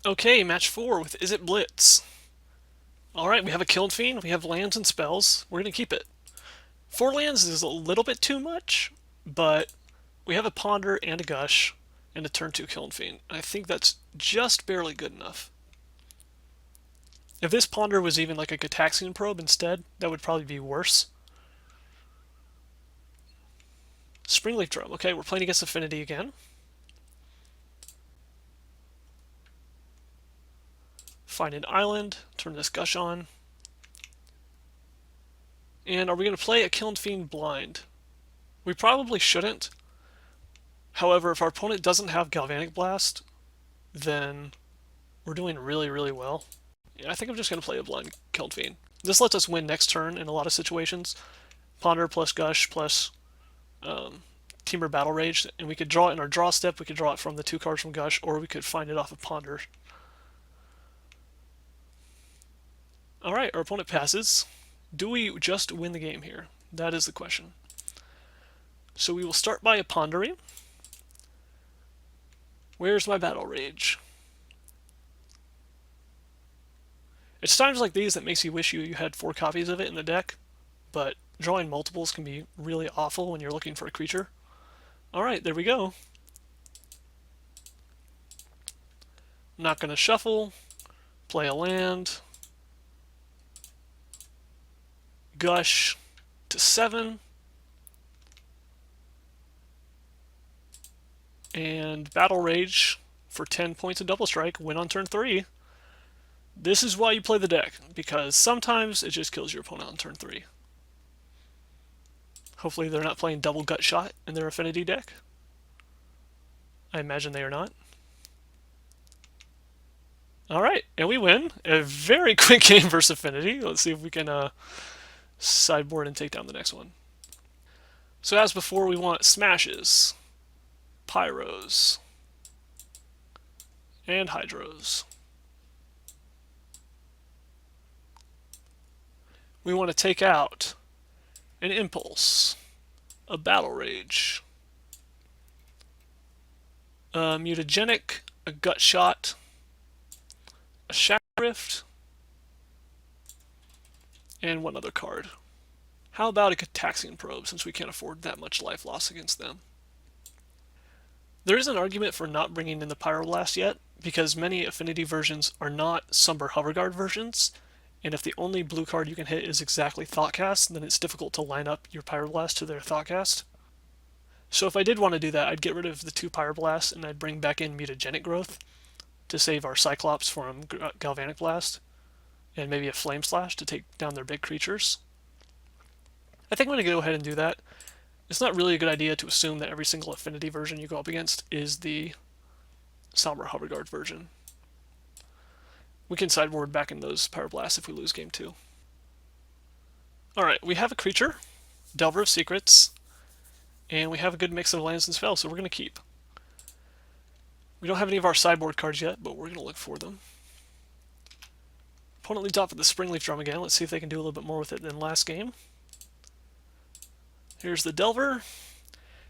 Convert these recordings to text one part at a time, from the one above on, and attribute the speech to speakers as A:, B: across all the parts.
A: Okay, match 4 with Izzet Blitz. Alright, we have a Kiln Fiend, we have lands and spells. We're going to keep it. 4 lands is a little bit too much, but we have a Ponder and a Gush and a turn 2 Kiln Fiend. I think that's just barely good enough. If this Ponder was even like a Gitaxian Probe instead, that would probably be worse. Springleaf Drum. Okay, we're playing against Affinity again. Find an island, turn this Gush on. And are we going to play a Kiln Fiend blind? We probably shouldn't. However, if our opponent doesn't have Galvanic Blast, then we're doing really, really well. Yeah, I think I'm just going to play a blind Kiln Fiend. This lets us win next turn in a lot of situations. Ponder plus Gush plus Temur Battle Rage, and we could draw it in our draw step. We could draw it from the 2 cards from Gush, or we could find it off of Ponder. Alright, our opponent passes. Do we just win the game here? That is the question. So we will start by a Pondering. Where's my Battle Rage? It's times like these that makes you wish you had 4 copies of it in the deck, but drawing multiples can be really awful when you're looking for a creature. Alright, there we go. I'm not going to shuffle, play a land, Gush to 7, and Battle Rage for 10 points of Double Strike, win on turn 3. This is why you play the deck, because sometimes it just kills your opponent on turn 3. Hopefully they're not playing double Gut Shot in their Affinity deck. I imagine they are not. Alright, and we win. A very quick game versus Affinity. Let's see if we can sideboard and take down the next one. So as before, we want Smashes, Pyros, and Hydros. We want to take out an Impulse, a Battle Rage, a Mutagenic, a Gut Shot, a Shadow Rift, and one other card. How about a Gitaxian Probe, since we can't afford that much life loss against them? There is an argument for not bringing in the Pyroblast yet, because many Affinity versions are not Somber Hoverguard versions, and if the only blue card you can hit is exactly Thoughtcast, then it's difficult to line up your Pyroblast to their Thoughtcast. So if I did want to do that, I'd get rid of the 2 Pyroblasts and I'd bring back in Mutagenic Growth to save our Cyclops from Galvanic Blast, and maybe a Flame Slash to take down their big creatures. I think I'm going to go ahead and do that. It's not really a good idea to assume that every single Affinity version you go up against is the Somber Hoverguard version. We can sideboard back in those Pyroblasts if we lose game 2. Alright, we have a creature, Delver of Secrets, and we have a good mix of lands and spells, so we're going to keep. We don't have any of our sideboard cards yet, but we're going to look for them. Opponent leads off with the Springleaf Drum again. Let's see if they can do a little bit more with it than last game. Here's the Delver,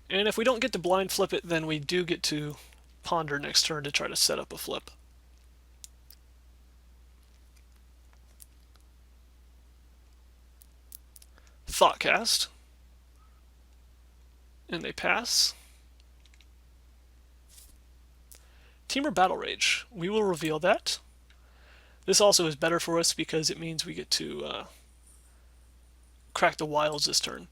A: and if we don't get to blind flip it, then we do get to Ponder next turn to try to set up a flip. Thoughtcast, and they pass. Temur Battle Rage. We will reveal that. This also is better for us because it means we get to crack the wilds this turn.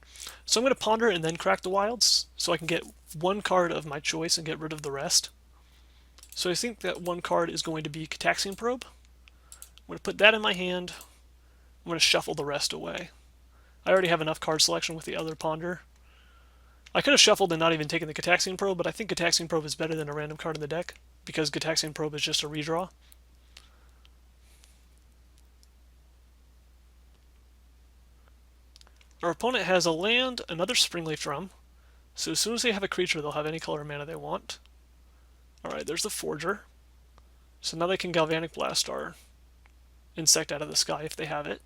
A: So I'm going to Ponder and then crack the wilds so I can get 1 card of my choice and get rid of the rest. So I think that 1 card is going to be Gitaxian Probe. I'm going to put that in my hand. I'm going to shuffle the rest away. I already have enough card selection with the other Ponder. I could have shuffled and not even taken the Gitaxian Probe, but I think Gitaxian Probe is better than a random card in the deck because Gitaxian Probe is just a redraw. Our opponent has a land, another Springleaf Drum, so as soon as they have a creature, they'll have any color of mana they want. Alright, there's the Forger. So now they can Galvanic Blast our insect out of the sky if they have it.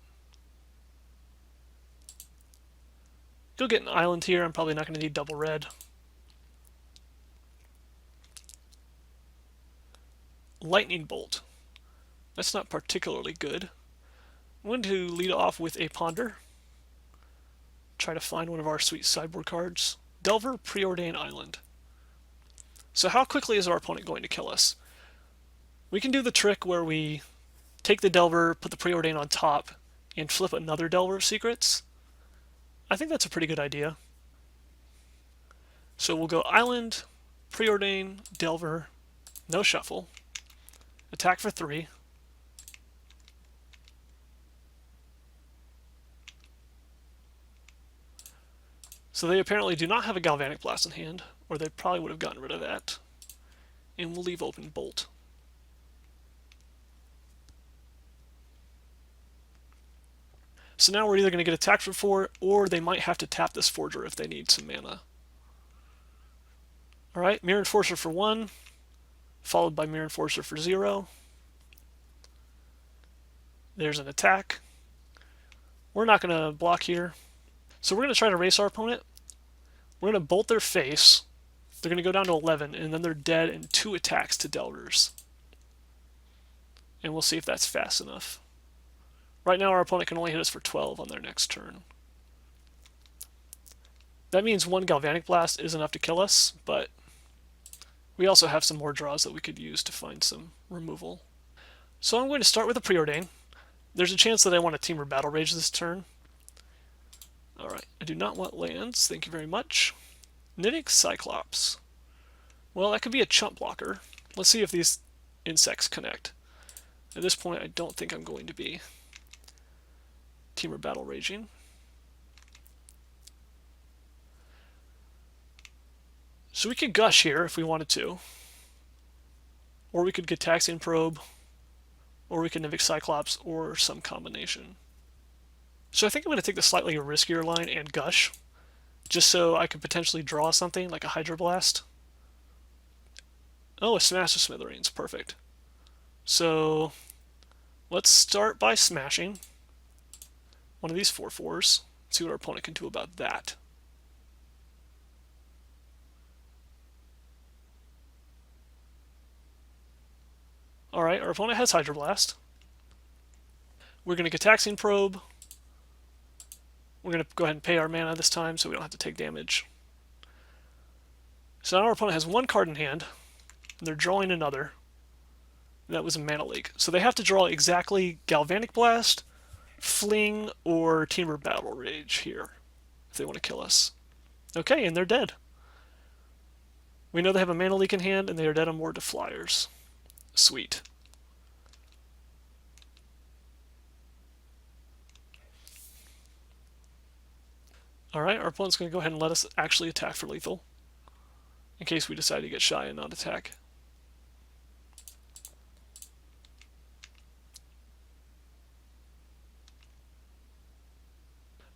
A: Go get an island here. I'm probably not going to need double red. Lightning Bolt. That's not particularly good. I'm going to lead off with a Ponder. Try to find one of our sweet sideboard cards. Delver, Preordain Island. So how quickly is our opponent going to kill us? We can do the trick where we take the Delver, put the Preordain on top, and flip another Delver of Secrets. I think that's a pretty good idea. So we'll go Island, Preordain, Delver, no shuffle, attack for 3. So they apparently do not have a Galvanic Blast in hand, or they probably would have gotten rid of that. And we'll leave open Bolt. So now we're either going to get attacked for 4, or they might have to tap this Forger if they need some mana. Alright, Mirror Enforcer for 1, followed by Mirror Enforcer for 0. There's an attack. We're not going to block here. So we're going to try to race our opponent. We're going to bolt their face. They're going to go down to 11, and then they're dead in 2 attacks to Delvers. And we'll see if that's fast enough. Right now our opponent can only hit us for 12 on their next turn. That means 1 Galvanic Blast is enough to kill us, but we also have some more draws that we could use to find some removal. So I'm going to start with a Preordain. There's a chance that I want to Temur Battle Rage this turn. Alright, I do not want lands, thank you very much. Nidix Cyclops. Well, that could be a chump blocker. Let's see if these insects connect. At this point, I don't think I'm going to be Temur Battle Raging. So we could Gush here if we wanted to. Or we could get Gitaxian Probe, or we could Nidix Cyclops, or some combination. So I think I'm going to take the slightly riskier line and Gush, just so I could potentially draw something like a Hydroblast. Oh, a Smash of Smithereens, perfect. So let's start by smashing one of these 4/4s, see what our opponent can do about that. Alright, our opponent has Hydroblast. We're going to Gitaxian Probe. We're going to go ahead and pay our mana this time so we don't have to take damage. So now our opponent has 1 card in hand, and they're drawing another. And that was a Mana Leak. So they have to draw exactly Galvanic Blast, Fling, or Temur Battle Rage here if they want to kill us. Okay, and they're dead. We know they have a Mana Leak in hand, and they are dead on board to Flyers. Sweet. Alright, our opponent's going to go ahead and let us actually attack for lethal, in case we decide to get shy and not attack.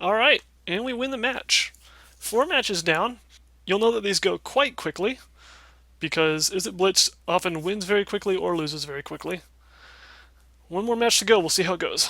A: Alright, and we win the match. 4 matches down. You'll know that these go quite quickly, because Izzet Blitz often wins very quickly or loses very quickly. 1 more match to go, we'll see how it goes.